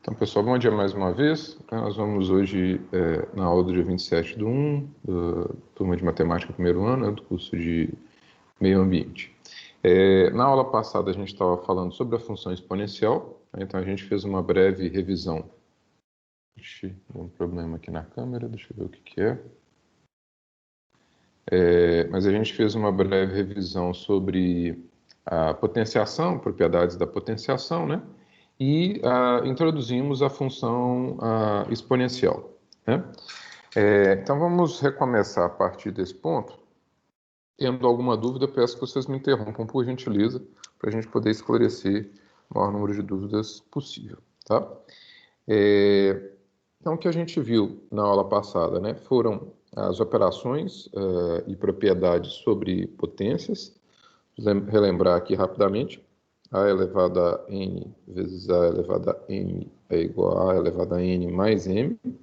Então, pessoal, bom dia mais uma vez. Nós vamos hoje, na aula do dia 27/1, da turma de matemática primeiro ano, do curso de meio ambiente. Na aula passada, a gente estava falando sobre a função exponencial, então a gente fez uma breve revisão. Ixi, deu um problema aqui na câmera, deixa eu ver o que é. Mas a gente fez uma breve revisão sobre a potenciação, propriedades da potenciação, né? E introduzimos a função exponencial, né? Então vamos recomeçar a partir desse ponto. Tendo alguma dúvida, peço que vocês me interrompam, por gentileza, para a gente poder esclarecer o maior número de dúvidas possível, tá? Então, o que a gente viu na aula passada, né, foram as operações e propriedades sobre potências. Relembrar aqui rapidamente. A elevada a n vezes a elevada a n é igual a A elevada a n mais m. Ou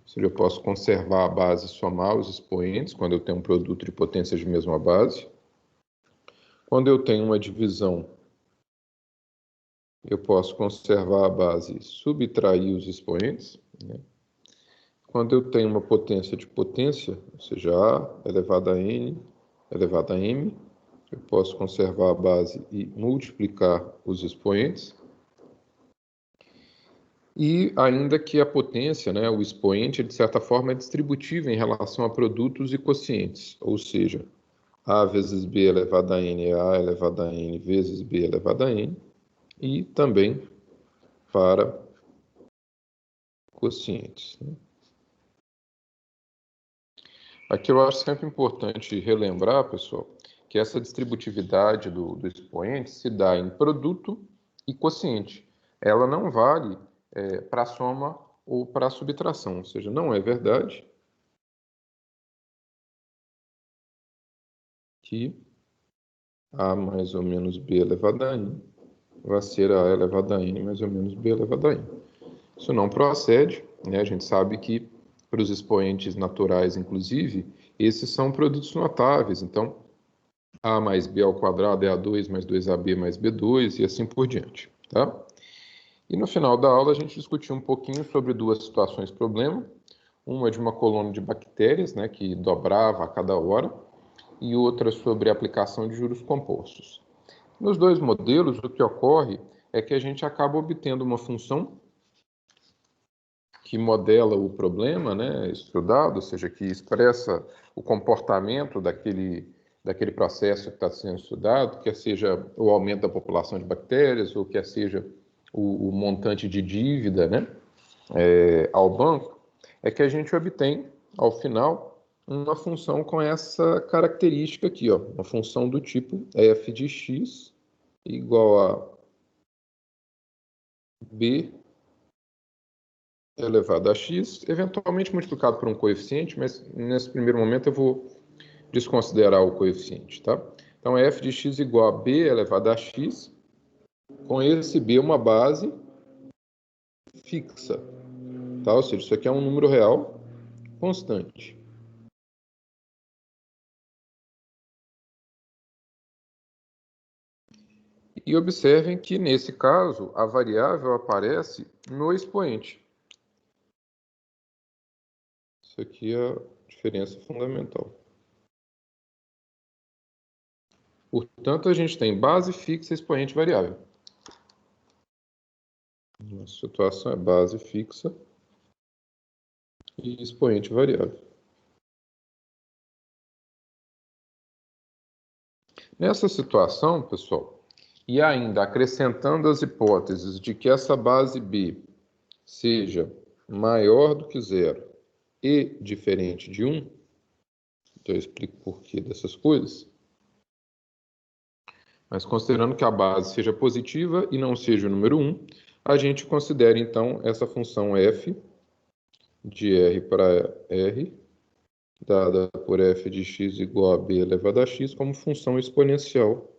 seja, eu posso conservar a base e somar os expoentes quando eu tenho um produto de potências de mesma base. Quando eu tenho uma divisão, eu posso conservar a base e subtrair os expoentes, né? Quando eu tenho uma potência de potência, ou seja, A elevada a n elevada a m, eu posso conservar a base e multiplicar os expoentes. E ainda que a potência, né, o expoente, de certa forma, é distributiva em relação a produtos e quocientes. Ou seja, A vezes B elevado a n é A elevado a n vezes B elevado a n. E também para quocientes, né? Aqui eu acho sempre importante relembrar, pessoal, que essa distributividade do expoente se dá em produto e quociente. Ela não vale para a soma ou para a subtração, ou seja, não é verdade que A mais ou menos B elevado a n vai ser A elevado a n mais ou menos B elevado a n. Isso não procede, né? A gente sabe que para os expoentes naturais, inclusive, esses são produtos notáveis. Então, A mais B ao quadrado é A2 mais 2AB mais B2 e assim por diante, tá? E no final da aula a gente discutiu um pouquinho sobre duas situações problema. Uma de uma colônia de bactérias, né, que dobrava a cada hora, e outra sobre a aplicação de juros compostos. Nos dois modelos, o que ocorre é que a gente acaba obtendo uma função que modela o problema, né, estudado, ou seja, que expressa o comportamento daquele processo que está sendo estudado, quer seja o aumento da população de bactérias, ou quer seja o montante de dívida, né, ao banco, é que a gente obtém, ao final, uma função com essa característica aqui, ó, uma função do tipo f de x igual a b elevado a x, eventualmente multiplicado por um coeficiente, mas nesse primeiro momento eu vou desconsiderar o coeficiente, tá? Então, f de x igual a b elevado a x, com esse b uma base fixa, tá? Ou seja, isso aqui é um número real constante. E observem que, nesse caso, a variável aparece no expoente. Isso aqui é a diferença fundamental. Portanto, a gente tem base fixa e expoente variável. Nossa situação é base fixa e expoente variável. Nessa situação, pessoal, e ainda acrescentando as hipóteses de que essa base B seja maior do que zero e diferente de 1, então eu explico o porquê dessas coisas, mas considerando que a base seja positiva e não seja o número 1, a gente considera então essa função f de r para r, dada por f de x igual a b elevado a x, como função exponencial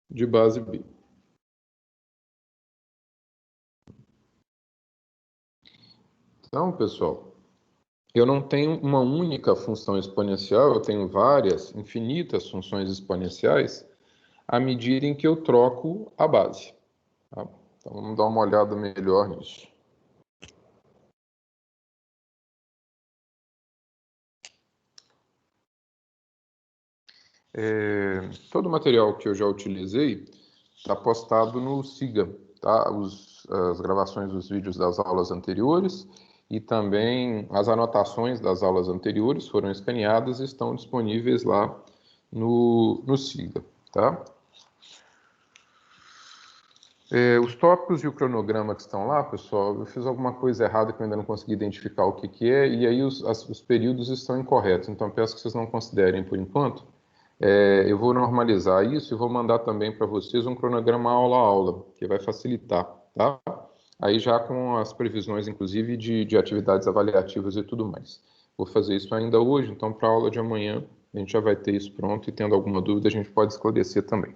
de base B. Então, pessoal, eu não tenho uma única função exponencial, eu tenho várias, infinitas funções exponenciais, à medida em que eu troco a base. Tá? Então, vamos dar uma olhada melhor nisso. Todo o material que eu já utilizei está postado no Siga, tá? As gravações dos vídeos das aulas anteriores e também as anotações das aulas anteriores foram escaneadas e estão disponíveis lá no Siga, tá? Os tópicos e o cronograma que estão lá, pessoal, eu fiz alguma coisa errada que eu ainda não consegui identificar o que é, e aí os períodos estão incorretos, então peço que vocês não considerem por enquanto. Eu vou normalizar isso e vou mandar também para vocês um cronograma aula a aula, que vai facilitar, tá? Aí já com as previsões, inclusive, de atividades avaliativas e tudo mais. Vou fazer isso ainda hoje, então para a aula de amanhã a gente já vai ter isso pronto e tendo alguma dúvida a gente pode esclarecer também.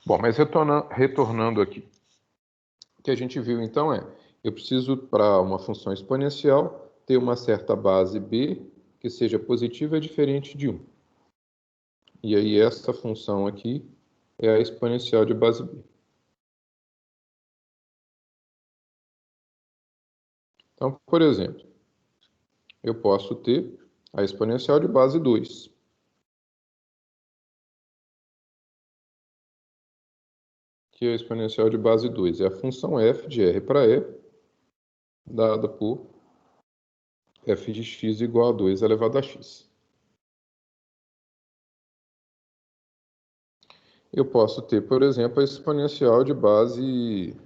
Bom, mas retornando aqui, o que a gente viu então eu preciso para uma função exponencial ter uma certa base b que seja positiva diferente de 1. E aí essa função aqui é a exponencial de base b. Então, por exemplo, eu posso ter a exponencial de base 2, que é a exponencial de base 2 é a função f de r para e, dada por f de x igual a 2 elevado a x. Eu posso ter, por exemplo, a exponencial de base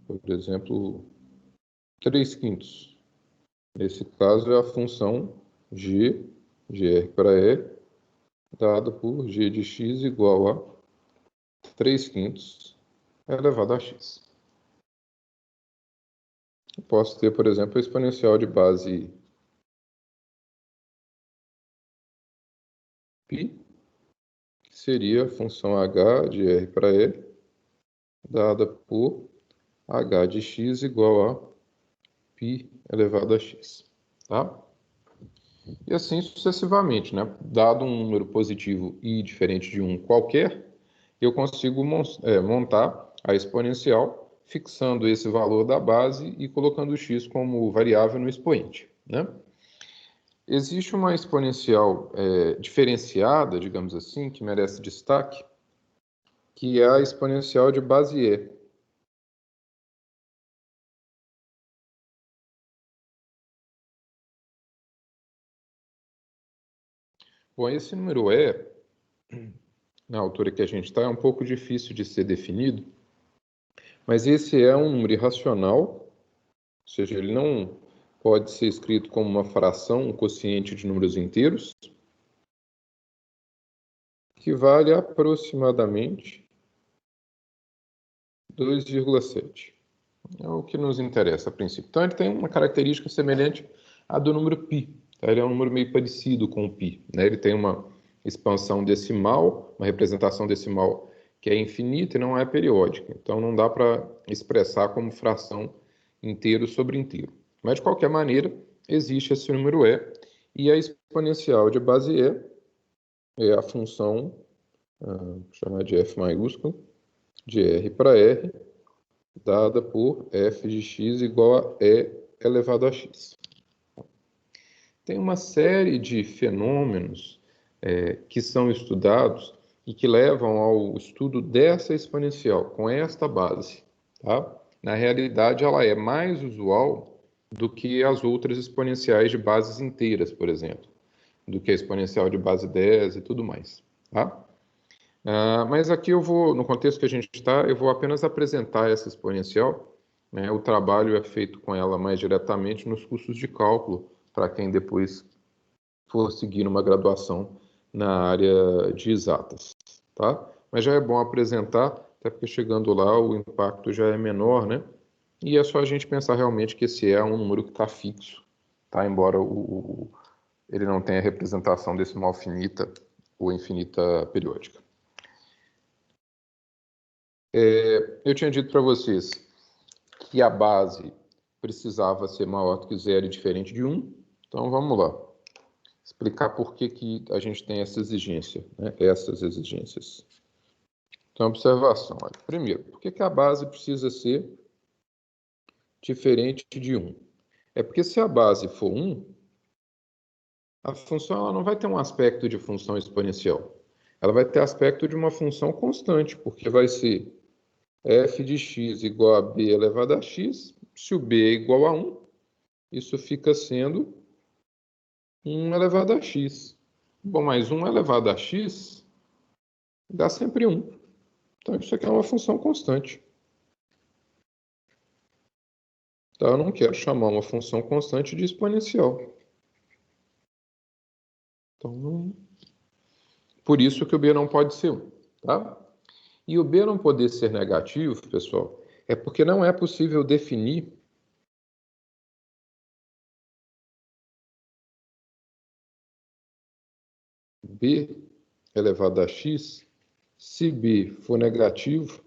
por exemplo, 3 quintos. Nesse caso é a função g de r para e, dada por g de x igual a 3 quintos elevado a x. Eu posso ter, por exemplo, a exponencial de base π, que seria a função h de r para e, dada por h de x igual a π elevado a x. Tá? E assim sucessivamente, né? Dado um número positivo i diferente de 1 qualquer, eu consigo montar a exponencial fixando esse valor da base e colocando o x como variável no expoente, né? Existe uma exponencial diferenciada, digamos assim, que merece destaque, que é a exponencial de base e. Bom, esse número e, na altura que a gente está, é um pouco difícil de ser definido, mas esse é um número irracional, ou seja, ele não pode ser escrito como uma fração, um quociente de números inteiros, que vale aproximadamente 2,7. É o que nos interessa a princípio. Então, ele tem uma característica semelhante à do número π. Tá? Ele é um número meio parecido com o π. Né? Ele tem uma expansão decimal, uma representação decimal que é infinita e não é periódica. Então, não dá para expressar como fração inteiro sobre inteiro. Mas, de qualquer maneira, existe esse número e a exponencial de base é a função, vou chamar de f maiúsculo, de r para r, dada por f de x igual a e elevado a x. Tem uma série de fenômenos que são estudados e que levam ao estudo dessa exponencial, com esta base. Tá? Na realidade, ela é mais usual do que as outras exponenciais de bases inteiras, por exemplo, do que a exponencial de base 10 e tudo mais. Tá? Mas aqui eu vou, no contexto que a gente está, eu vou apenas apresentar essa exponencial, né? O trabalho é feito com ela mais diretamente nos cursos de cálculo, para quem depois for seguir uma graduação na área de exatas, tá? Mas já é bom apresentar, até porque chegando lá o impacto já é menor, né? E é só a gente pensar realmente que esse é um número que está fixo, tá? Embora ele não tenha representação decimal finita ou infinita periódica. Eu tinha dito para vocês que a base precisava ser maior do que 0 e diferente de 1. Então, vamos lá. Explicar por que a gente tem essa exigência, né? Essas exigências. Então, observação. Olha. Primeiro, por que a base precisa ser diferente de 1? É porque se a base for 1, a função ela não vai ter um aspecto de função exponencial. Ela vai ter aspecto de uma função constante, porque vai ser f de x igual a b elevado a x. Se o b é igual a 1, isso fica sendo 1 elevado a x. Bom, mas 1 elevado a x dá sempre 1. Então, isso aqui é uma função constante. Então, eu não quero chamar uma função constante de exponencial. Então, por isso que o b não pode ser 1, tá? E o b não poder ser negativo, pessoal, é porque não é possível definir b elevado a x se b for negativo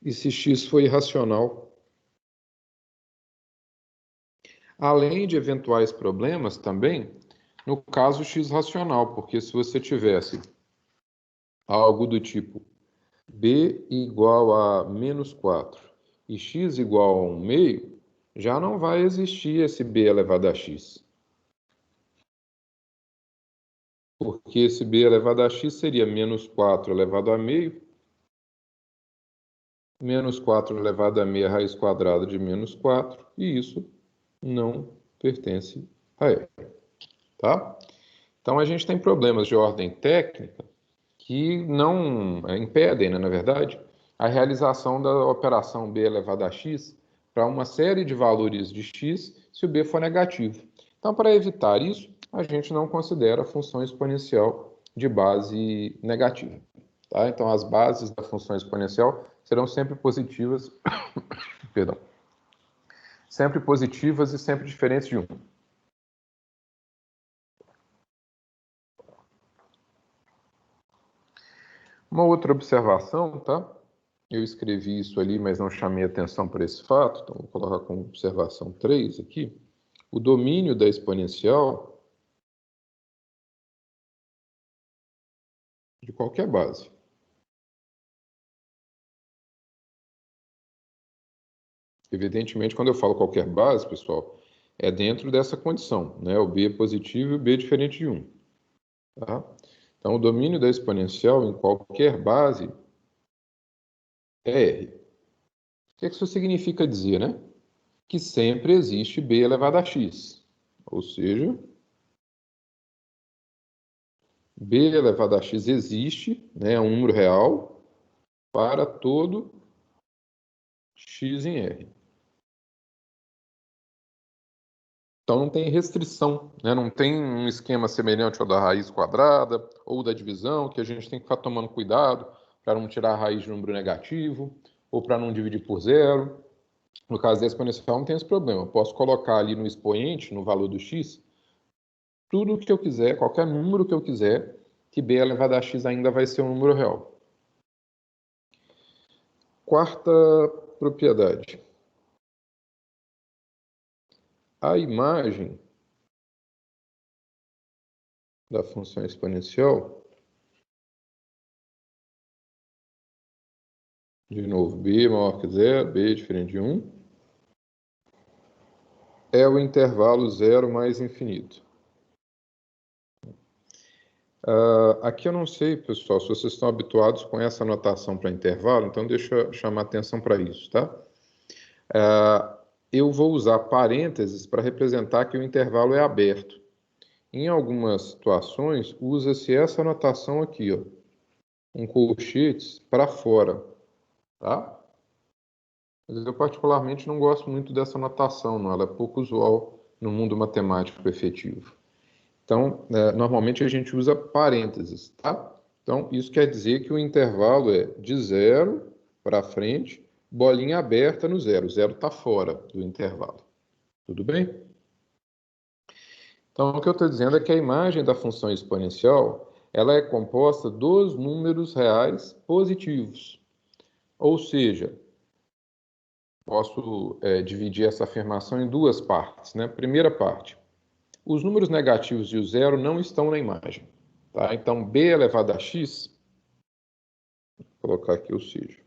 e se x for irracional. Além de eventuais problemas também, no caso x racional, porque se você tivesse algo do tipo b igual a menos 4 e x igual a 1 meio, já não vai existir esse b elevado a x. Porque esse b elevado a x seria menos 4 elevado a meio, menos 4 elevado a meia raiz quadrada de menos 4, e isso não pertence a R, tá? Então, a gente tem problemas de ordem técnica que não impedem, né, na verdade, a realização da operação b elevado a x para uma série de valores de x se o b for negativo. Então, para evitar isso, a gente não considera a função exponencial de base negativa. Tá? Então, as bases da função exponencial serão sempre positivas, perdão, sempre positivas e sempre diferentes de 1. Uma outra observação, tá? Eu escrevi isso ali, mas não chamei atenção para esse fato, então vou colocar como observação 3 aqui. O domínio da exponencial de qualquer base. Evidentemente, quando eu falo qualquer base, pessoal, é dentro dessa condição, né? O b é positivo e o b é diferente de 1. Tá? Então, o domínio da exponencial em qualquer base é R. O que isso significa dizer, né? Que sempre existe b elevado a x. Ou seja, b elevado a x existe, né? É um número real para todo x em R. Então não tem restrição, né? Não tem um esquema semelhante ao da raiz quadrada ou da divisão, que a gente tem que ficar tomando cuidado para não tirar a raiz de número negativo ou para não dividir por zero. No caso da exponencial não tem esse problema. Eu posso colocar ali no expoente, no valor do x, tudo o que eu quiser, qualquer número que eu quiser, que b elevado a x ainda vai ser um número real. Quarta propriedade. A imagem da função exponencial, de novo, b maior que zero, b diferente de 1, é o intervalo zero mais infinito. Aqui eu não sei, pessoal, se vocês estão habituados com essa notação para intervalo, então deixa eu chamar atenção para isso, tá? Eu vou usar parênteses para representar que o intervalo é aberto. Em algumas situações, usa-se essa notação aqui, ó, com colchetes para fora, tá? Mas eu particularmente não gosto muito dessa notação, não. Ela é pouco usual no mundo matemático efetivo. Então, normalmente a gente usa parênteses, tá? Então, isso quer dizer que o intervalo é de 0 para frente, bolinha aberta no zero. O zero está fora do intervalo. Tudo bem? Então, o que eu estou dizendo é que a imagem da função exponencial ela é composta dos números reais positivos. Ou seja, posso dividir essa afirmação em duas partes, né? Primeira parte, os números negativos e o zero não estão na imagem. Tá? Então, b elevado a x, vou colocar aqui ou seja,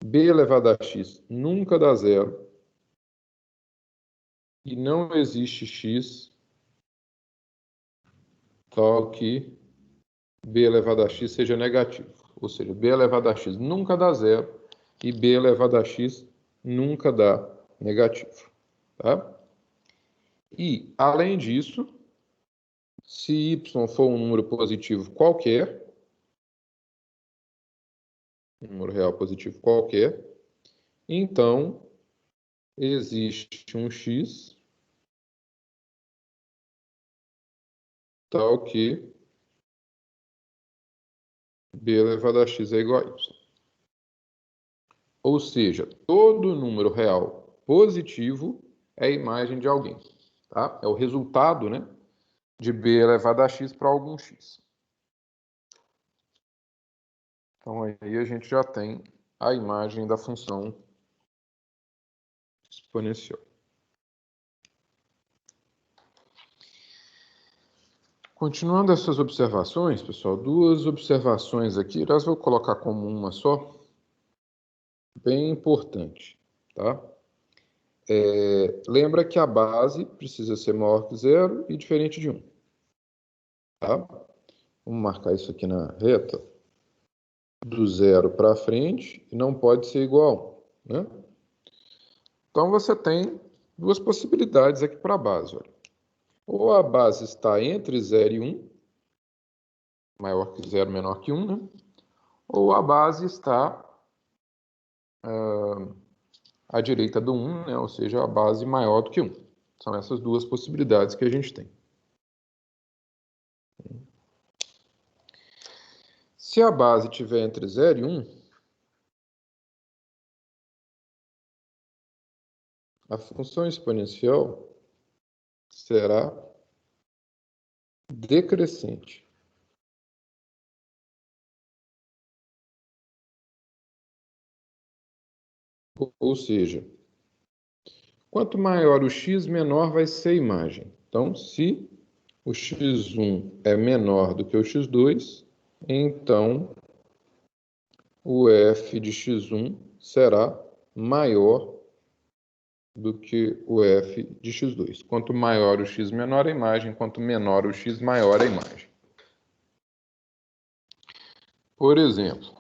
b elevado a x nunca dá zero e não existe x tal que b elevado a x seja negativo. Ou seja, b elevado a x nunca dá zero e b elevado a x nunca dá negativo. Tá? E, além disso, se y for um número positivo qualquer, um número real positivo qualquer, então existe um x tal que b elevado a x é igual a y. Ou seja, todo número real positivo é a imagem de alguém. Tá? É o resultado, né, de b elevado a x para algum x. Então, aí a gente já tem a imagem da função exponencial. Continuando essas observações, pessoal, duas observações aqui, eu vou colocar como uma só, bem importante, tá? Lembra que a base precisa ser maior que zero e diferente de 1, tá? Vamos marcar isso aqui na reta, do zero para frente, e não pode ser igual a 1, né? Então, você tem duas possibilidades aqui para a base, olha. Ou a base está entre 0 e 1, maior que 0, menor que 1, né? Ou a base está à direita do 1, né? Ou seja, a base maior do que 1. São essas duas possibilidades que a gente tem. Se a base estiver entre 0 e 1, a função exponencial será decrescente. Ou seja, quanto maior o x, menor vai ser a imagem. Então, se o x1 é menor do que o x2, então o f de x1 será maior do que o f de x2. Quanto maior o x, menor a imagem. Quanto menor o x, maior a imagem. Por exemplo,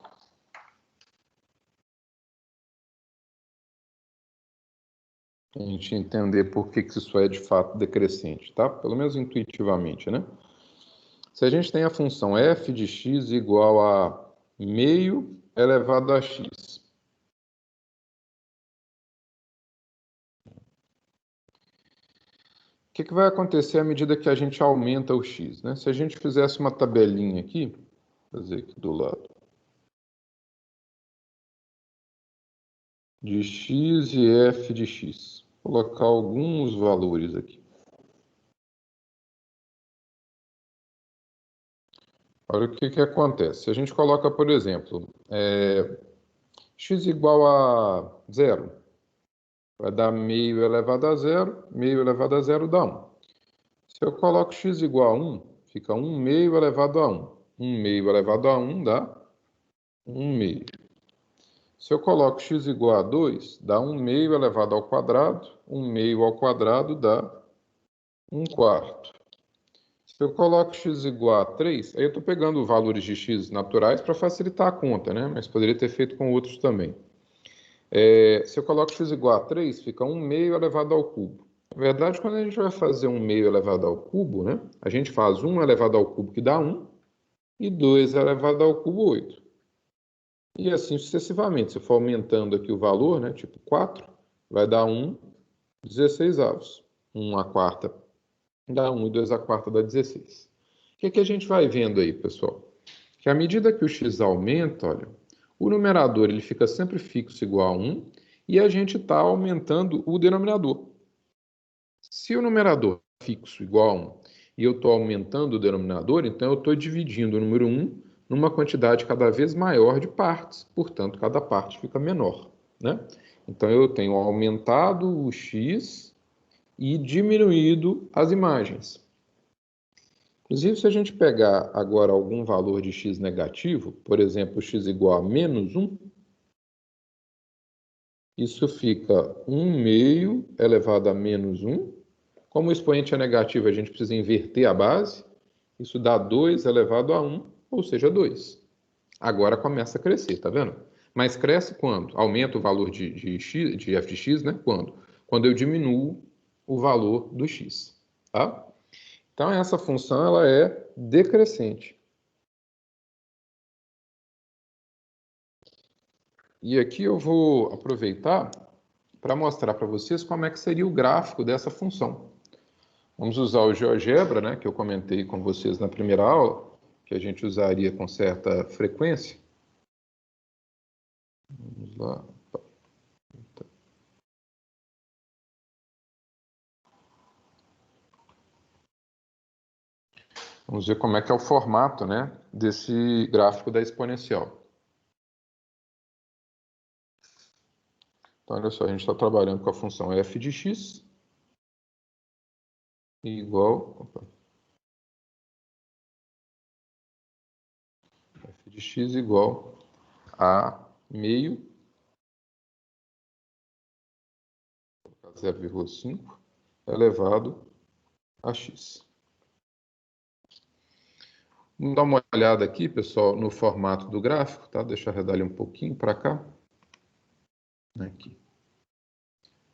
a gente entender por que isso é de fato decrescente, tá? Pelo menos intuitivamente, né? Se a gente tem a função f de x igual a meio elevado a x. O que vai acontecer à medida que a gente aumenta o x, né? Se a gente fizesse uma tabelinha aqui, vou fazer aqui do lado, de x e f de x. Vou colocar alguns valores aqui. Olha o que acontece. Se a gente coloca, por exemplo, x igual a 0, vai dar meio elevado a 0, meio elevado a 0 dá 1. Se eu coloco x igual a 1, fica 1 meio elevado a 1. 1 meio elevado a 1 dá 1 meio. Se eu coloco x igual a 2, dá 1 meio elevado ao quadrado. 1 meio ao quadrado dá 1 quarto. Se eu coloco x igual a 3, aí eu estou pegando valores de x naturais para facilitar a conta, né? Mas poderia ter feito com outros também. Se eu coloco x igual a 3, fica 1 meio elevado ao cubo. Na verdade, quando a gente vai fazer 1 meio elevado ao cubo, né? A gente faz 1 elevado ao cubo, que dá 1, e 2 elevado ao cubo, 8. E assim sucessivamente. Se for aumentando aqui o valor, né? Tipo 4, vai dar 1, 16 avos. 1 a quarta dá 1 e 2 a quarta dá 16. O que a gente vai vendo aí, pessoal? Que à medida que o x aumenta, olha, o numerador ele fica sempre fixo igual a 1 e a gente está aumentando o denominador. Se o numerador é fixo igual a 1 e eu estou aumentando o denominador, então eu estou dividindo o número 1 numa quantidade cada vez maior de partes, portanto, cada parte fica menor, né? Então, eu tenho aumentado o x e diminuído as imagens. Inclusive, se a gente pegar agora algum valor de x negativo, por exemplo, x igual a menos 1, isso fica 1 meio elevado a menos 1. Como o expoente é negativo, a gente precisa inverter a base. Isso dá 2 elevado a 1, ou seja, 2. Agora começa a crescer, tá vendo? Mas cresce quando? Aumenta o valor de f de x, né? Quando? Quando eu diminuo o valor do x, tá? Então, essa função ela é decrescente. E aqui eu vou aproveitar para mostrar para vocês como é que seria o gráfico dessa função. Vamos usar o GeoGebra, né, que eu comentei com vocês na primeira aula, que a gente usaria com certa frequência. Vamos lá. Vamos ver como é que é o formato, né, desse gráfico da exponencial. Então, olha só, a gente está trabalhando com a função f de x igual... f de x igual a meio 0,5 elevado a x. Vamos dar uma olhada aqui, pessoal, no formato do gráfico, tá? Deixa eu arredar ele um pouquinho para cá. Aqui.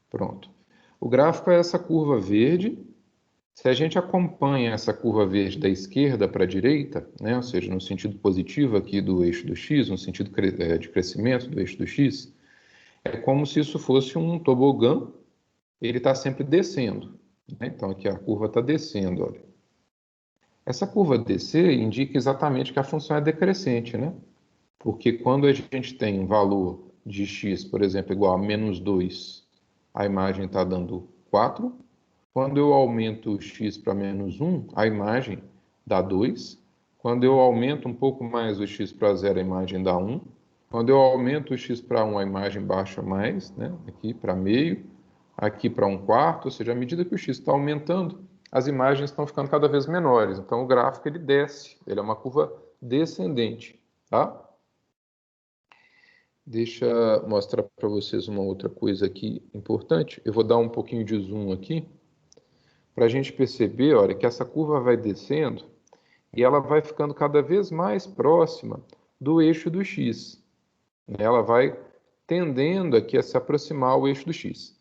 Pronto. O gráfico é essa curva verde. Se a gente acompanha essa curva verde da esquerda para a direita, né, ou seja, no sentido positivo aqui do eixo do x, no sentido de crescimento do eixo do x, é como se isso fosse um tobogã, ele está sempre descendo, né? Então aqui a curva está descendo, olha. Essa curva descer indica exatamente que a função é decrescente, né? Porque quando a gente tem um valor de x, por exemplo, igual a menos 2, a imagem está dando 4. Quando eu aumento o x para menos 1, a imagem dá 2. Quando eu aumento um pouco mais o x para 0, a imagem dá 1. Quando eu aumento o x para 1, a imagem baixa mais, né? Aqui para meio, aqui para 1/4, ou seja, à medida que o x está aumentando, as imagens estão ficando cada vez menores. Então, o gráfico ele desce, ele é uma curva descendente, tá? Deixa eu mostrar para vocês uma outra coisa aqui importante. Eu vou dar um pouquinho de zoom aqui, para a gente perceber, olha, que essa curva vai descendo e ela vai ficando cada vez mais próxima do eixo do x. Ela vai tendendo aqui a se aproximar ao eixo do x.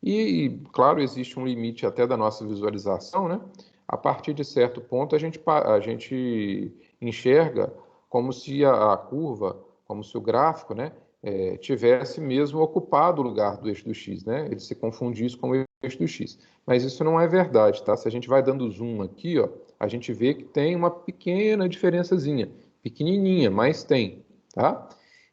E, claro, existe um limite até da nossa visualização, né? A partir de certo ponto, a gente enxerga como se a curva, como se o gráfico, né, tivesse mesmo ocupado o lugar do eixo do x, né? Ele se confundisse com o eixo do x. Mas isso não é verdade, tá? Se a gente vai dando zoom aqui, ó, a gente vê que tem uma pequena diferençazinha, pequenininha, mas tem, tá?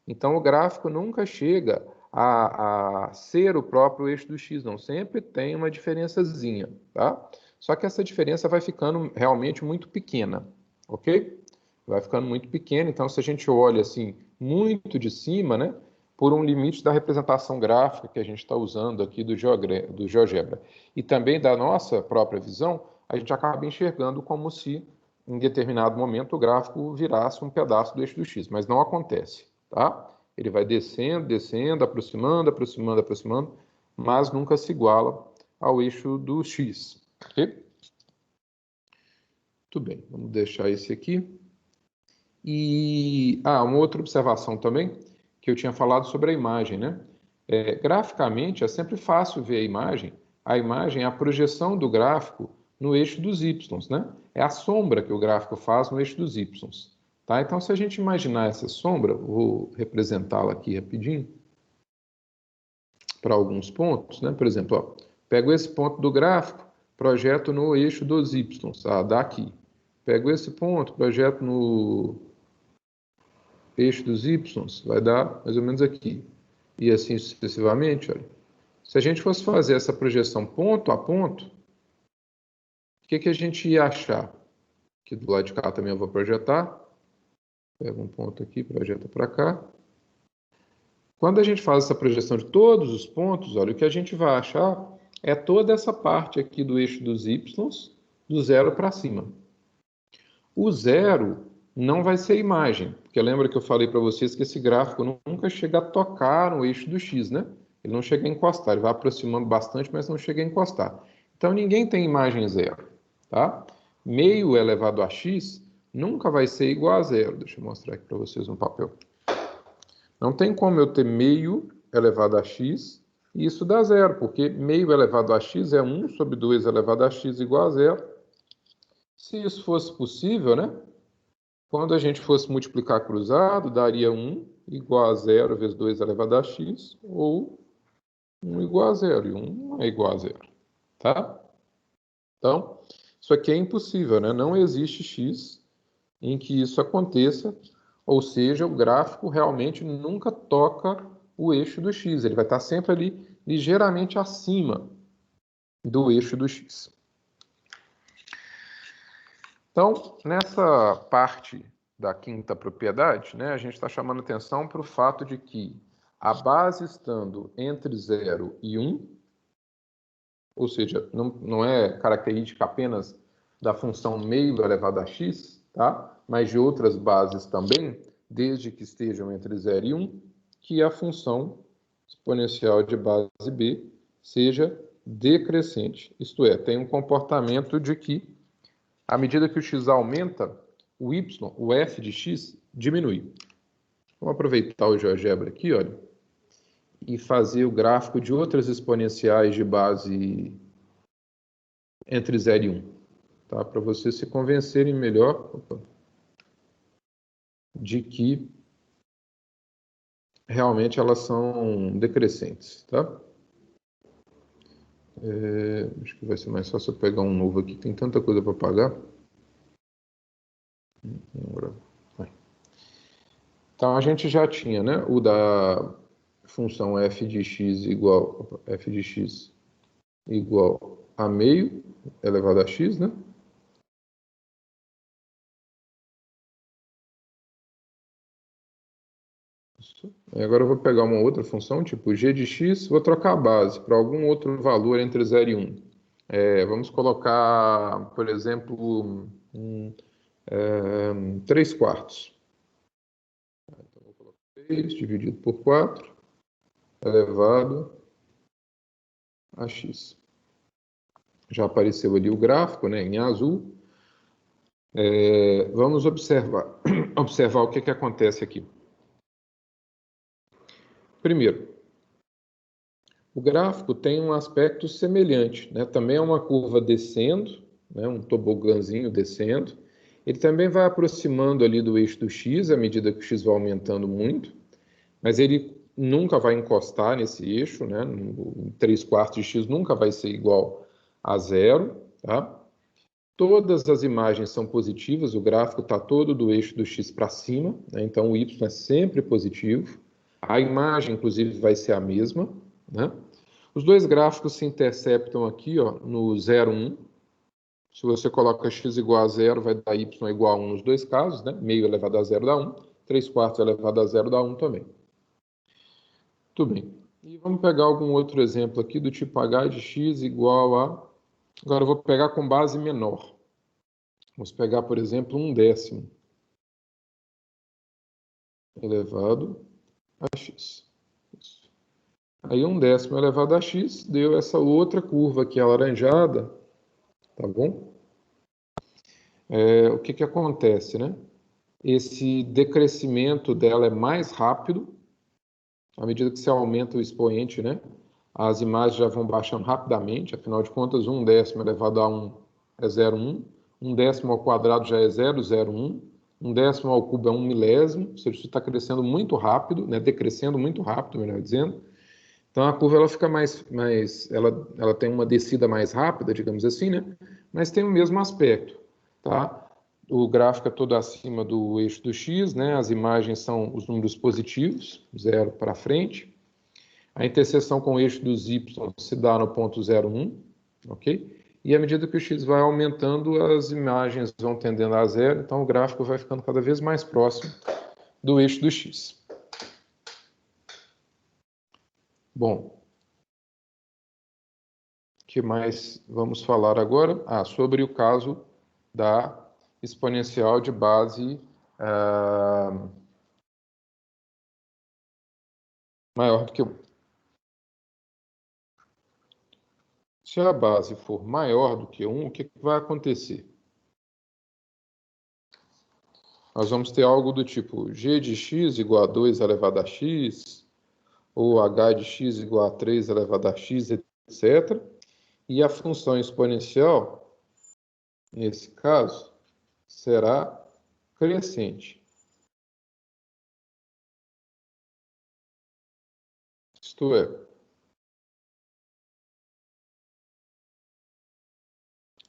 Então, o gráfico nunca chega a ser o próprio eixo do x, não. Sempre tem uma diferençazinha, tá? Só que essa diferença vai ficando realmente muito pequena, ok? Vai ficando muito pequena, então se a gente olha assim, muito de cima, né? Por um limite da representação gráfica que a gente está usando aqui do GeoGebra. E também da nossa própria visão, a gente acaba enxergando como se, em determinado momento, o gráfico virasse um pedaço do eixo do x, mas não acontece, tá? Ele vai descendo, descendo, aproximando, aproximando, aproximando, mas nunca se iguala ao eixo do x, ok? Muito bem, vamos deixar esse aqui. E, uma outra observação também, que eu tinha falado sobre a imagem, né? Graficamente, é sempre fácil ver a imagem. A imagem é a projeção do gráfico no eixo dos y, né? É a sombra que o gráfico faz no eixo dos y. Tá? Então, se a gente imaginar essa sombra, vou representá-la aqui rapidinho, para alguns pontos, né? Por exemplo, ó, pego esse ponto do gráfico, projeto no eixo dos y, dá aqui. Pego esse ponto, projeto no eixo dos y, vai dar mais ou menos aqui. E assim sucessivamente, olha. Se a gente fosse fazer essa projeção ponto a ponto, que a gente ia achar? Aqui do lado de cá também eu vou projetar. Pega um ponto aqui, projeta para cá. Quando a gente faz essa projeção de todos os pontos, olha, o que a gente vai achar é toda essa parte aqui do eixo dos y, do 0 para cima. O 0 não vai ser imagem, porque lembra que eu falei para vocês que esse gráfico nunca chega a tocar no eixo do x, né? Ele não chega a encostar, ele vai aproximando bastante, mas não chega a encostar. Então, ninguém tem imagem 0, tá? Meio elevado a x nunca vai ser igual a 0. Deixa eu mostrar aqui para vocês no papel. Não tem como eu ter meio elevado a x e isso dá 0, porque meio elevado a x é 1 sobre 2 elevado a x igual a 0. Se isso fosse possível, né? Quando a gente fosse multiplicar cruzado, daria 1 igual a 0 vezes 2 elevado a x, ou 1 igual a 0, e 1 não é igual a 0, tá? Então, isso aqui é impossível, né? Não existe x em que isso aconteça, ou seja, o gráfico realmente nunca toca o eixo do x, ele vai estar sempre ali ligeiramente acima do eixo do x. Então, nessa parte da quinta propriedade, né, a gente está chamando atenção para o fato de que a base estando entre 0 e 1, ou seja, não é característica apenas da função meio elevado a x, tá? Mas de outras bases também, desde que estejam entre 0 e 1, que a função exponencial de base b seja decrescente, isto é, tem um comportamento de que à medida que o x aumenta, o y, o f de x, diminui. Vamos aproveitar o GeoGebra aqui, olha, e fazer o gráfico de outras exponenciais de base entre 0 e 1, tá? Para vocês se convencerem melhor de que realmente elas são decrescentes, tá? Acho que vai ser mais fácil eu pegar um novo aqui, tem tanta coisa para pagar. Então, a gente já tinha, né, o da função f de x igual a meio elevado a x, né? E agora eu vou pegar uma outra função, tipo g de x, vou trocar a base para algum outro valor entre 0 e 1. Vamos colocar, por exemplo, 3 quartos. Então, vou colocar 3 dividido por 4 elevado a x. Já apareceu ali o gráfico, né, em azul. Vamos observar o que acontece aqui. Primeiro, o gráfico tem um aspecto semelhante, né? Também é uma curva descendo, né? Um tobogãzinho descendo. Ele também vai aproximando ali do eixo do x, à medida que o x vai aumentando muito, mas ele nunca vai encostar nesse eixo, né? 3 quartos de x nunca vai ser igual a 0, tá? Todas as imagens são positivas, o gráfico está todo do eixo do x para cima, né? Então o y é sempre positivo. A imagem, inclusive, vai ser a mesma, né? Os dois gráficos se interceptam aqui, ó, no 0, 1. Se você coloca x igual a 0, vai dar y igual a 1 nos dois casos, né? Meio elevado a 0 dá 1, 3 quartos elevado a 0 dá 1 também. Tudo bem. E vamos pegar algum outro exemplo aqui do tipo h de x igual a... Agora eu vou pegar com base menor. Vamos pegar, por exemplo, 1/10 elevado a x. Isso. Aí 1/10 elevado a x deu essa outra curva aqui alaranjada, tá bom? O que acontece, né? Esse decrescimento dela é mais rápido, à medida que você aumenta o expoente, né? As imagens já vão baixando rapidamente, afinal de contas, 1/10 elevado a 1 é 0,1, 1/10 ao quadrado já é 0,01, 1/10 ao cubo é 1 milésimo, ou seja, isso está crescendo muito rápido, né? Decrescendo muito rápido, melhor dizendo. Então a curva ela fica ela tem uma descida mais rápida, digamos assim, né? Mas tem o mesmo aspecto, tá? O gráfico é todo acima do eixo do x, né? As imagens são os números positivos, 0 para frente. A interseção com o eixo dos y se dá no ponto 0,1, ok? e à medida que o x vai aumentando, as imagens vão tendendo a zero, então o gráfico vai ficando cada vez mais próximo do eixo do x. Bom, o que mais vamos falar agora? Sobre o caso da exponencial de base maior do que 1. Se a base for maior do que 1, o que vai acontecer? Nós vamos ter algo do tipo g de x igual a 2 elevado a x, ou h de x igual a 3 elevado a x, etc. E a função exponencial, nesse caso, será crescente. Isto é,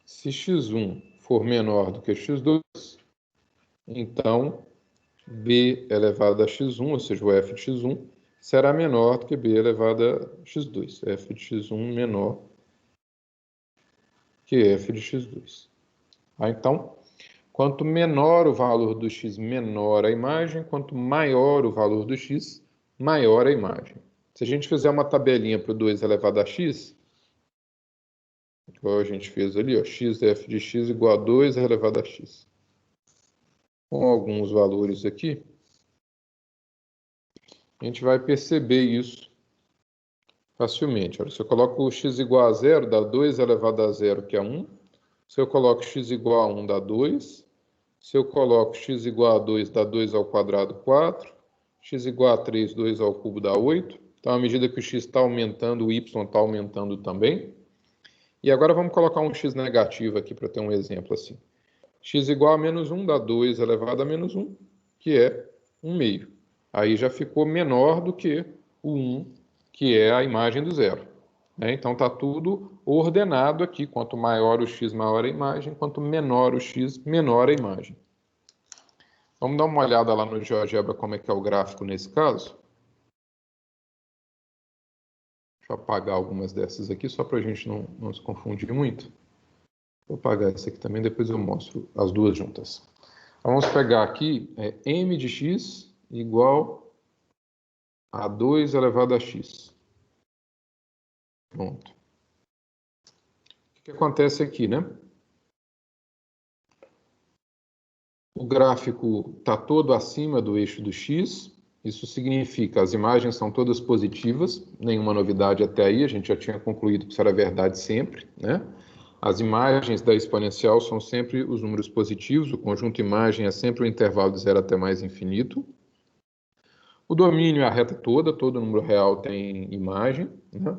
se x1 for menor do que x2, então b elevado a x1, ou seja, o f de x1, será menor do que b elevado a x2. F de x1 menor que f de x2. Então, quanto menor o valor do x, menor a imagem. Quanto maior o valor do x, maior a imagem. Se a gente fizer uma tabelinha para o 2 elevado a x, igual a gente fez ali, ó, x f de x igual a 2 elevado a x. Com alguns valores aqui, a gente vai perceber isso facilmente. Olha, se eu coloco o x igual a 0, dá 2 elevado a 0, que é 1. Se eu coloco x igual a 1, dá 2. Se eu coloco x igual a 2, dá 2 ao quadrado, 4. X igual a 3, 2 ao cubo dá 8. Então, à medida que o x está aumentando, o y está aumentando também. E agora vamos colocar um x negativo aqui para ter um exemplo assim. X igual a menos 1 dá 2 elevado a menos 1, que é 1 meio. Aí já ficou menor do que o 1, que é a imagem do zero. Então está tudo ordenado aqui. Quanto maior o x, maior a imagem. Quanto menor o x, menor a imagem. Vamos dar uma olhada lá no GeoGebra como é que é o gráfico nesse caso. Deixa eu apagar algumas dessas aqui, só para a gente não se confundir muito. Vou apagar essa aqui também, depois eu mostro as duas juntas. Então, vamos pegar aqui m de x igual a 2 elevado a x. Pronto. O que acontece aqui, né? O gráfico está todo acima do eixo do x. Isso significa que as imagens são todas positivas, nenhuma novidade até aí, a gente já tinha concluído que isso era verdade sempre, né? As imagens da exponencial são sempre os números positivos, o conjunto imagem é sempre o intervalo de 0 até mais infinito. O domínio é a reta toda, todo número real tem imagem, né?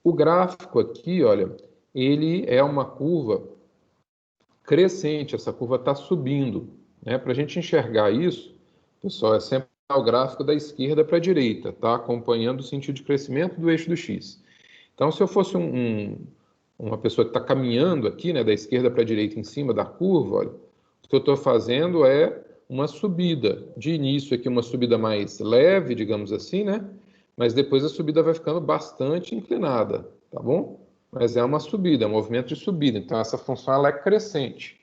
O gráfico aqui, olha, ele é uma curva crescente, essa curva está subindo, né? Para a gente enxergar isso, pessoal, é sempre o gráfico da esquerda para a direita, tá? Acompanhando o sentido de crescimento do eixo do x. Então, se eu fosse uma pessoa que está caminhando aqui, né, da esquerda para a direita em cima da curva, olha, o que eu estou fazendo é uma subida. De início aqui, uma subida mais leve, digamos assim, né? Mas depois a subida vai ficando bastante inclinada, tá bom? Mas é uma subida, é um movimento de subida. Então, essa função ela é crescente.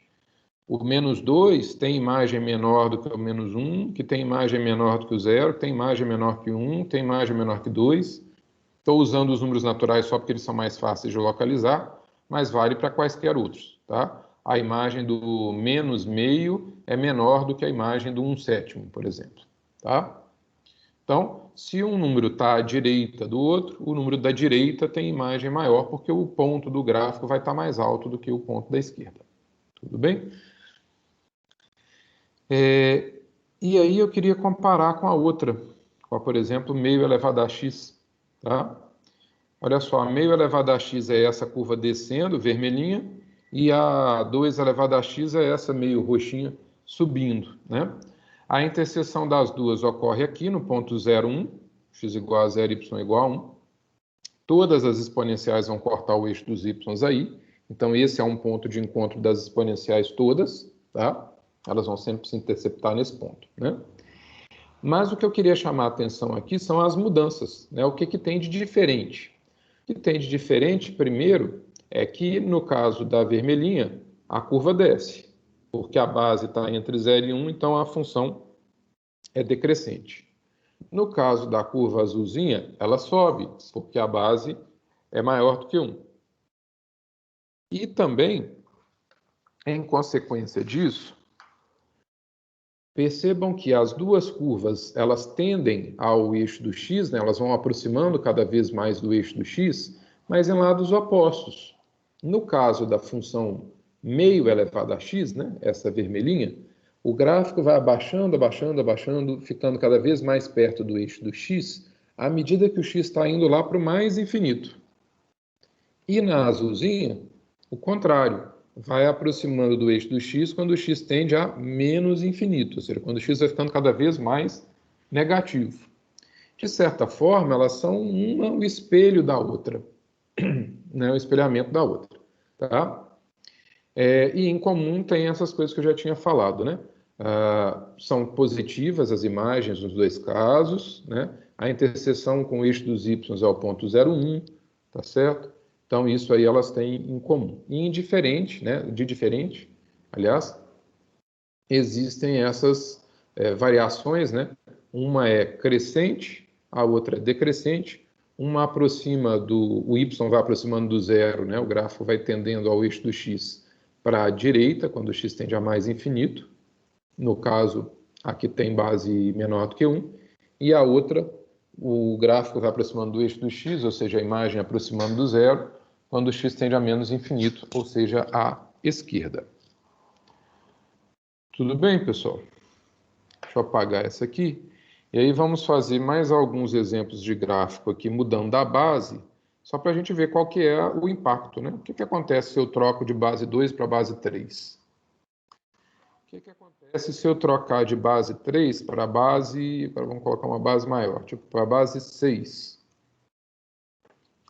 O menos 2 tem imagem menor do que o menos 1, que tem imagem menor do que o 0, tem imagem menor que 1, tem imagem menor que 2. Estou usando os números naturais só porque eles são mais fáceis de localizar, mas vale para quaisquer outros, tá? A imagem do menos meio é menor do que a imagem do 1/7, por exemplo, tá? Então, se um número está à direita do outro, o número da direita tem imagem maior, porque o ponto do gráfico vai estar mais alto do que o ponto da esquerda. Tudo bem? E aí eu queria comparar com a outra, com, por exemplo, meio elevado a x, tá? Olha só, meio elevado a x é essa curva descendo, vermelhinha, e a 2 elevado a x é essa meio roxinha subindo, né? A interseção das duas ocorre aqui no ponto 0, 1, x igual a 0, y igual a 1. Todas as exponenciais vão cortar o eixo dos y aí, então esse é um ponto de encontro das exponenciais todas, tá? Elas vão sempre se interceptar nesse ponto, né? Mas o que eu queria chamar a atenção aqui são as mudanças, né? O que tem de diferente? O que tem de diferente, primeiro, é que, no caso da vermelhinha, a curva desce, porque a base está entre 0 e 1, então a função é decrescente. No caso da curva azulzinha, ela sobe, porque a base é maior do que 1. E também, em consequência disso, percebam que as duas curvas, elas tendem ao eixo do x, né? Elas vão aproximando cada vez mais do eixo do x, mas em lados opostos. No caso da função meio elevado a x, né? Essa vermelhinha, o gráfico vai abaixando, abaixando, abaixando, ficando cada vez mais perto do eixo do x, à medida que o x está indo lá para o mais infinito. E na azulzinha, o contrário, vai aproximando do eixo do x quando o x tende a menos infinito, ou seja, quando o x vai ficando cada vez mais negativo. De certa forma, elas são uma o espelho da outra, né? O espelhamento da outra. Tá? E em comum tem essas coisas que eu já tinha falado, né? São positivas as imagens nos dois casos, né? A interseção com o eixo dos y é o ponto 0,1, tá certo? Então, isso aí elas têm em comum. E indiferente, né? De diferente, aliás, existem essas variações, né? Uma é crescente, a outra é decrescente. Uma aproxima o y vai aproximando do zero, né? O gráfico vai tendendo ao eixo do x para a direita, quando o x tende a mais infinito. No caso, aqui tem base menor do que 1. E a outra, o gráfico vai aproximando do eixo do x, ou seja, a imagem aproximando do zero, quando o x tende a menos infinito, ou seja, à esquerda. Tudo bem, pessoal? Deixa eu apagar essa aqui. E aí vamos fazer mais alguns exemplos de gráfico aqui, mudando a base, só para a gente ver qual que é o impacto, né? O que acontece se eu troco de base 2 para base 3? O que acontece se eu trocar de base 3 para base... Agora vamos colocar uma base maior, tipo para a base 6.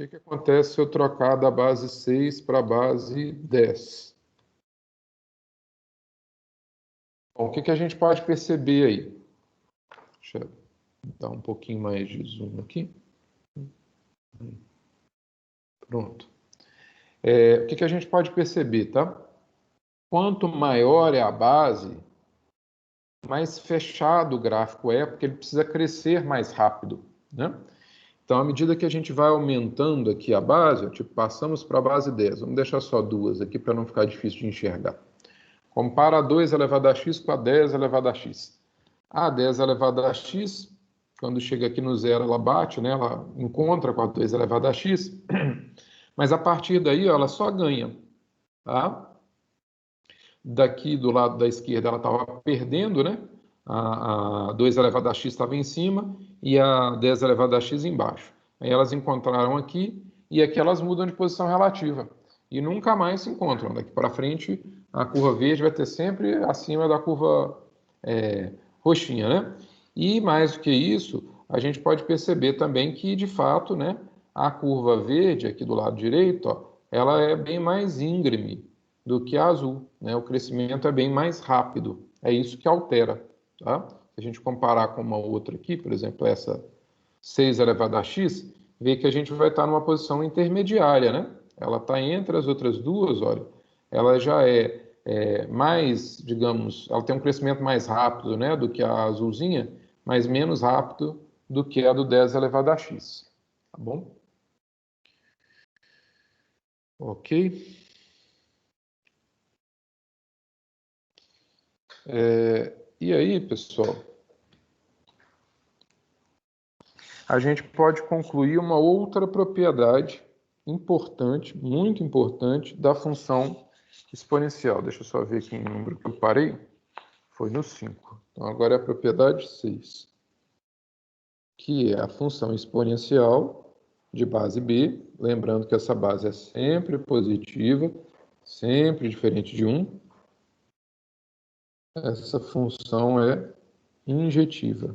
O que acontece se eu trocar da base 6 para a base 10? Bom, o que a gente pode perceber aí? Deixa eu dar um pouquinho mais de zoom aqui. Pronto. O que a gente pode perceber, tá? Quanto maior é a base, mais fechado o gráfico é, porque ele precisa crescer mais rápido, né? Então, à medida que a gente vai aumentando aqui a base, tipo, passamos para a base 10. Vamos deixar só duas aqui para não ficar difícil de enxergar. Compara a 2 elevado a x com a 10 elevado a x. A 10 elevado a x, quando chega aqui no zero, ela bate, né? Ela encontra com a 2 elevado a x, mas a partir daí ó, ela só ganha. Tá? Daqui do lado da esquerda ela estava perdendo, né? A 2 elevado a x estava em cima e a 10 elevado a x embaixo. Aí elas encontraram aqui e aqui elas mudam de posição relativa. E nunca mais se encontram. Daqui para frente, a curva verde vai ter sempre acima da curva roxinha, né? E mais do que isso, a gente pode perceber também que, de fato, né, a curva verde aqui do lado direito, ó, ela é bem mais íngreme do que a azul, né? O crescimento é bem mais rápido. É isso que altera, tá? Se a gente comparar com uma outra aqui, por exemplo, essa 6 elevado a x, vê que a gente vai estar numa posição intermediária, né? Ela está entre as outras duas, olha. Ela já é mais, digamos, ela tem um crescimento mais rápido, né, do que a azulzinha, mas menos rápido do que a do 10 elevado a x. Tá bom? Ok. E aí, pessoal, a gente pode concluir uma outra propriedade importante, muito importante, da função exponencial. Deixa eu só ver aqui o número que eu parei. Foi no 5. Então, agora é a propriedade 6, que é a função exponencial de base b. Lembrando que essa base é sempre positiva, sempre diferente de 1. Essa função é injetiva.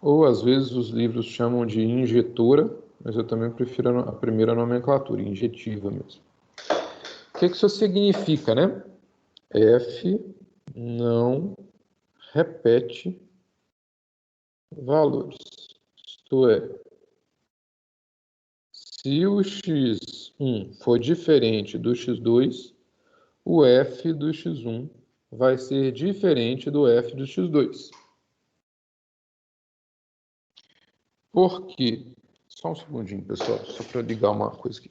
Ou, às vezes, os livros chamam de injetora, mas eu também prefiro a primeira nomenclatura, injetiva mesmo. O que isso significa, né? F não repete valores. Isto é, se o x x1 for diferente do x2, o f do x1 vai ser diferente do f do x2. Por quê? Só um segundinho, pessoal, só para ligar uma coisa aqui.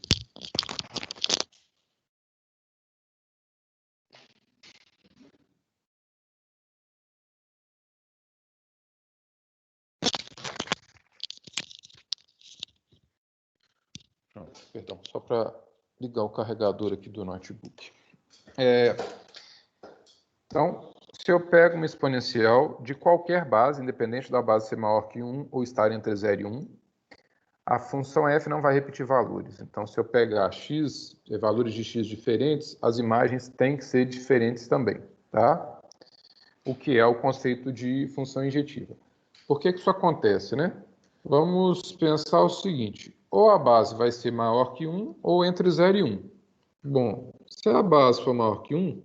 Perdão, só para ligar o carregador aqui do notebook. Então, se eu pego uma exponencial de qualquer base, independente da base ser maior que 1 ou estar entre 0 e 1, a função f não vai repetir valores. Então, se eu pegar x, valores de x diferentes, as imagens têm que ser diferentes também, tá? O que é o conceito de função injetiva. Por que isso acontece, né? Vamos pensar o seguinte, ou a base vai ser maior que 1 ou entre 0 e 1. Bom, se a base for maior que 1,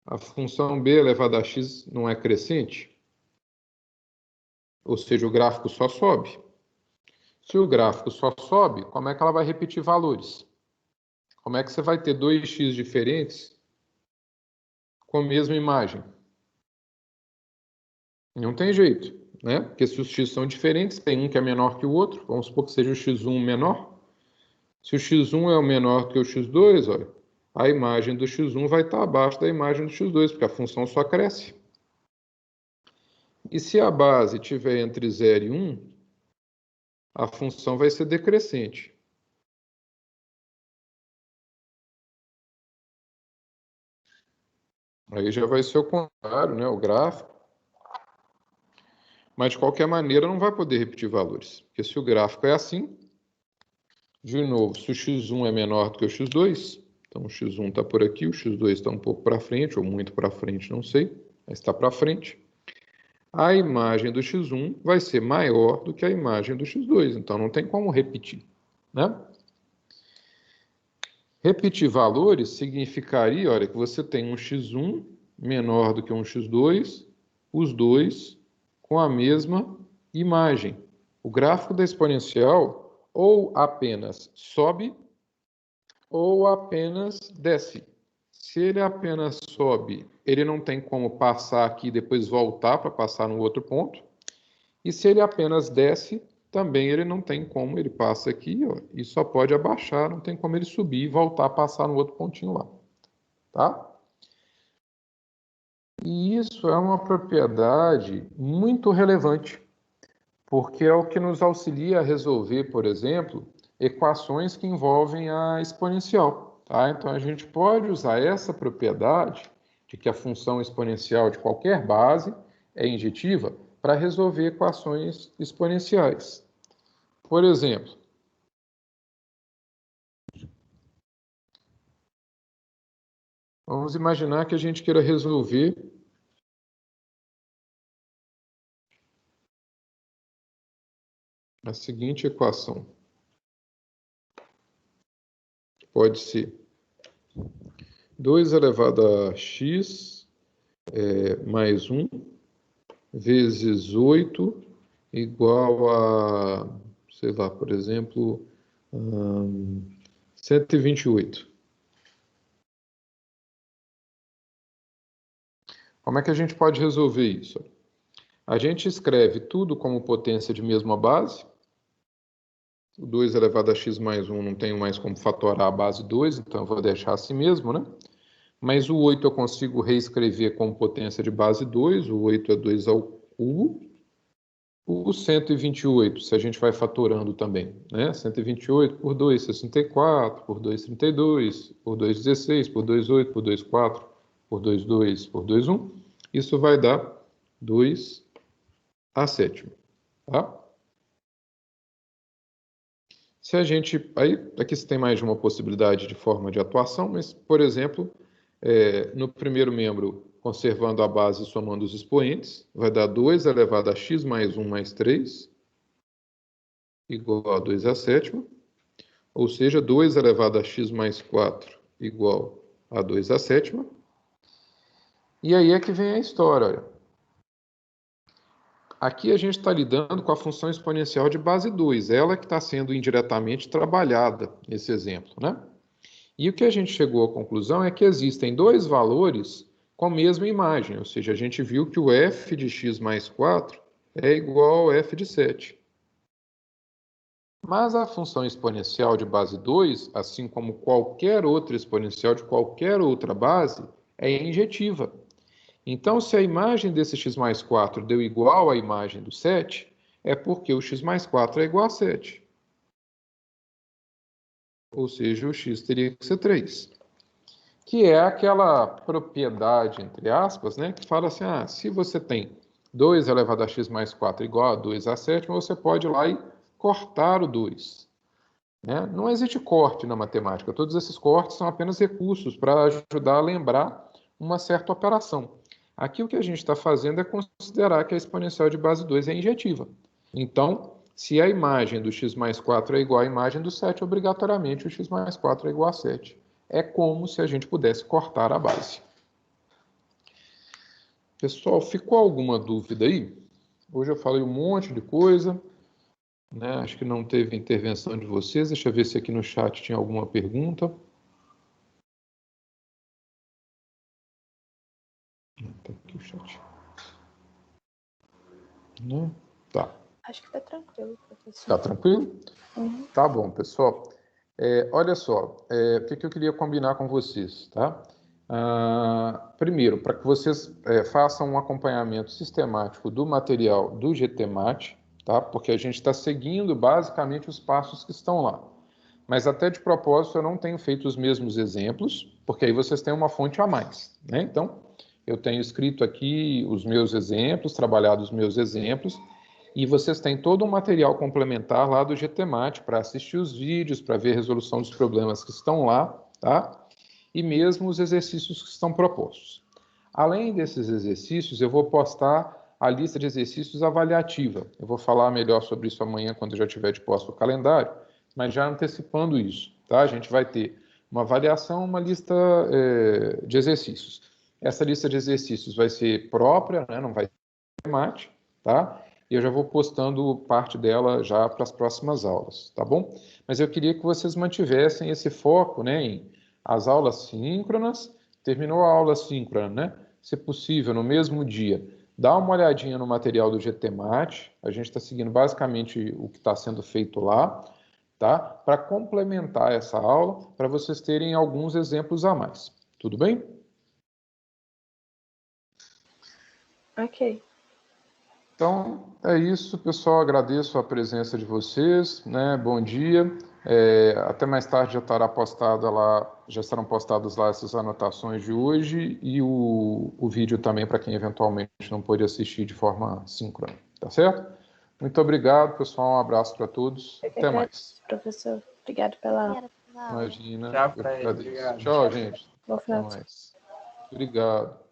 a função b elevado a x não é crescente, ou seja, o gráfico só sobe. Se o gráfico só sobe, como é que ela vai repetir valores? Como é que você vai ter 2x diferentes com a mesma imagem? Não tem jeito, né? Porque se os x são diferentes, tem um que é menor que o outro, vamos supor que seja o x1 menor. Se o x1 é o menor que o x2, olha, a imagem do x1 vai estar abaixo da imagem do x2, porque a função só cresce. E se a base estiver entre 0 e 1, a função vai ser decrescente. Aí já vai ser o contrário, né? O gráfico. Mas, de qualquer maneira, não vai poder repetir valores. Porque se o gráfico é assim, de novo, se o x1 é menor do que o x2, então o x1 está por aqui, o x2 está um pouco para frente, ou muito para frente, não sei, mas está para frente. A imagem do x1 vai ser maior do que a imagem do x2, então não tem como repetir, né? Repetir valores significaria, olha, que você tem um x1 menor do que um x2, os dois com a mesma imagem. O gráfico da exponencial ou apenas sobe ou apenas desce. Se ele apenas sobe, ele não tem como passar aqui e depois voltar para passar no outro ponto. E se ele apenas desce, também ele não tem como, ele passa aqui, ó, e só pode abaixar, não tem como ele subir e voltar a passar no outro pontinho lá, tá? E isso é uma propriedade muito relevante, porque é o que nos auxilia a resolver, por exemplo, equações que envolvem a exponencial, tá? Então a gente pode usar essa propriedade de que a função exponencial de qualquer base é injetiva para resolver equações exponenciais. Por exemplo, vamos imaginar que a gente queira resolver a seguinte equação. Pode ser 2 elevado a x mais 1 vezes 8 igual a, sei lá, por exemplo, 128. Como é que a gente pode resolver isso? A gente escreve tudo como potência de mesma base. O 2 elevado a x mais 1 não tenho mais como fatorar a base 2, então eu vou deixar assim mesmo, né? Mas o 8 eu consigo reescrever como potência de base 2, o 8 é 2 ao cubo. O 128, se a gente vai fatorando também, né? 128 por 2, 64, por 2, 32, por 2, 16, por 2, 8, por 2, 4, por 2, 2, por 2, 1. Isso vai dar 2 a sétima, tá? Se a gente... Aí, aqui você tem mais de uma possibilidade de forma de atuação, mas, por exemplo, no primeiro membro, conservando a base e somando os expoentes, vai dar 2 elevado a x mais 1 mais 3, igual a 2 a sétima, ou seja, 2 elevado a x mais 4 igual a 2 a sétima. E aí é que vem a história, olha. Aqui a gente está lidando com a função exponencial de base 2, ela que está sendo indiretamente trabalhada nesse exemplo, né? E o que a gente chegou à conclusão é que existem dois valores com a mesma imagem, ou seja, a gente viu que o f de x mais 4 é igual ao f de 7. Mas a função exponencial de base 2, assim como qualquer outra exponencial de qualquer outra base, é injetiva. Então, se a imagem desse x mais 4 deu igual à imagem do 7, é porque o x mais 4 é igual a 7. Ou seja, o x teria que ser 3. Que é aquela propriedade, entre aspas, né, que fala assim, se você tem 2 elevado a x mais 4 igual a 2 a 7, você pode ir lá e cortar o 2. Né? Não existe corte na matemática, todos esses cortes são apenas recursos para ajudar a lembrar uma certa operação. Aqui o que a gente está fazendo é considerar que a exponencial de base 2 é injetiva. Então, se a imagem do x mais 4 é igual à imagem do 7, obrigatoriamente o x mais 4 é igual a 7. É como se a gente pudesse cortar a base. Pessoal, ficou alguma dúvida aí? Hoje eu falei um monte de coisa, né? Acho que não teve intervenção de vocês. Deixa eu ver se aqui no chat tinha alguma pergunta. Tá aqui o chat. Não? Tá. Acho que tá tranquilo, professor. Tá tranquilo? Uhum. Tá bom, pessoal. Olha só, o que eu queria combinar com vocês, tá? Primeiro, para que vocês façam um acompanhamento sistemático do material do GTMAT, tá? Porque a gente está seguindo basicamente os passos que estão lá. Mas até de propósito eu não tenho feito os mesmos exemplos, porque aí vocês têm uma fonte a mais, né? Então, eu tenho escrito aqui os meus exemplos, trabalhado os meus exemplos, e vocês têm todo um material complementar lá do GTMAT para assistir os vídeos, para ver a resolução dos problemas que estão lá, tá? E mesmo os exercícios que estão propostos. Além desses exercícios, eu vou postar a lista de exercícios avaliativa. Eu vou falar melhor sobre isso amanhã, quando eu já tiver de posto o calendário, mas já antecipando isso, tá? A gente vai ter uma avaliação, uma lista de exercícios. Essa lista de exercícios vai ser própria, né? Não vai ter mate, tá? E eu já vou postando parte dela já para as próximas aulas, tá bom? Mas eu queria que vocês mantivessem esse foco, né, em as aulas síncronas, terminou a aula síncrona, né? Se possível, no mesmo dia, dá uma olhadinha no material do GTMAT, a gente está seguindo basicamente o que está sendo feito lá, tá? Para complementar essa aula, para vocês terem alguns exemplos a mais. Tudo bem? Ok. Então, é isso, pessoal. Agradeço a presença de vocês, né? Bom dia. Até mais tarde já estará postada lá, já estarão postadas lá essas anotações de hoje e o vídeo também para quem eventualmente não pôde assistir de forma síncrona, tá certo? Muito obrigado, pessoal. Um abraço para todos. Até mais. Professor, obrigado pela aula. Imagina. Tchau, Eu Fred. agradeço. Obrigado. Tchau, gente. Bom Até final de mais. Obrigado.